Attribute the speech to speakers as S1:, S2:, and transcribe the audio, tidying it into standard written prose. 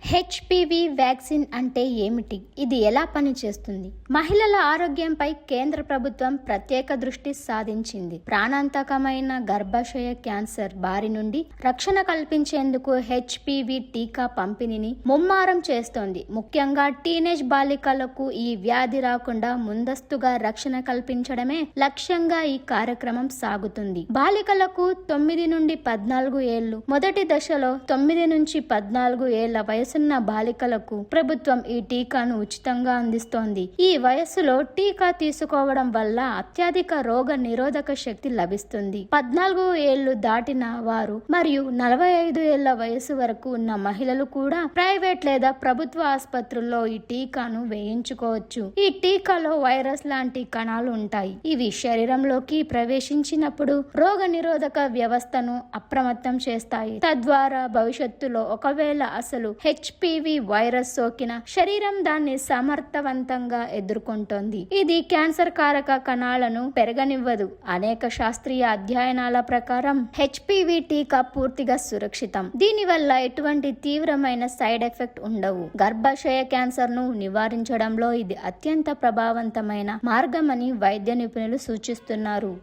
S1: HPV vaccine అంటే ఏమిటి? ఇది ఎలా పనిచేస్తుంది? మహిళల ఆరోగ్యంపై కేంద్ర ప్రభుత్వం ప్రత్యేక దృష్టి సాధించింది. ప్రాణాంతకమైన గర్భాశయ క్యాన్సర్ బారి నుండి రక్షణ కల్పించేందుకు హెచ్పివి టీకా పంపిణీని ముమ్మరం చేస్తోంది. ముఖ్యంగా టీనేజ్ బాలికలకు ఈ వ్యాధి రాకుండా ముందస్తుగా రక్షణ కల్పించడమే లక్ష్యంగా ఈ కార్యక్రమం సాగుతుంది. బాలికలకు 9 నుండి 14 ఏళ్లు, మొదటి దశలో 9 నుంచి 14 ఏళ్ల వయసున్న బాలికలకు ప్రభుత్వం ఈ టీకాను ఉచితంగా అందిస్తోంది. ఈ వయస్సులో టీకా తీసుకోవడం వల్ల అత్యధిక రోగ నిరోధక శక్తి లభిస్తుంది. 14 ఏళ్లు దాటిన వారు మరియు 45 ఏళ్ల వయసు వరకు ఉన్న మహిళలు కూడా ప్రైవేట్ లేదా ప్రభుత్వ ఆసుపత్రుల్లో ఈ టీకాను వేయించుకోవచ్చు. ఈ టీకాలో వైరస్ లాంటి కణాలు ఉంటాయి. ఇవి శరీరంలోకి ప్రవేశించినప్పుడు రోగ నిరోధక వ్యవస్థను అప్రమత్తం చేస్తాయి. తద్వారా భవిష్యత్తులో ఒకవేళ అసలు హెచ్పివి వైరస్ సోకిన శరీరం దాన్ని సమర్థవంతంగా ఎదుర్కొంటోంది. ఇది క్యాన్సర్ కారక కణాలను పెరగనివ్వదు. అనేక శాస్త్రీయ అధ్యయనాల ప్రకారం హెచ్పివి టీకా పూర్తిగా సురక్షితం. దీనివల్ల ఎటువంటి తీవ్రమైన సైడ్ ఎఫెక్ట్ ఉండవు. గర్భాశయ క్యాన్సర్ ను నివారించడంలో ఇది అత్యంత ప్రభావవంతమైన మార్గమని వైద్య నిపుణులు సూచిస్తున్నారు.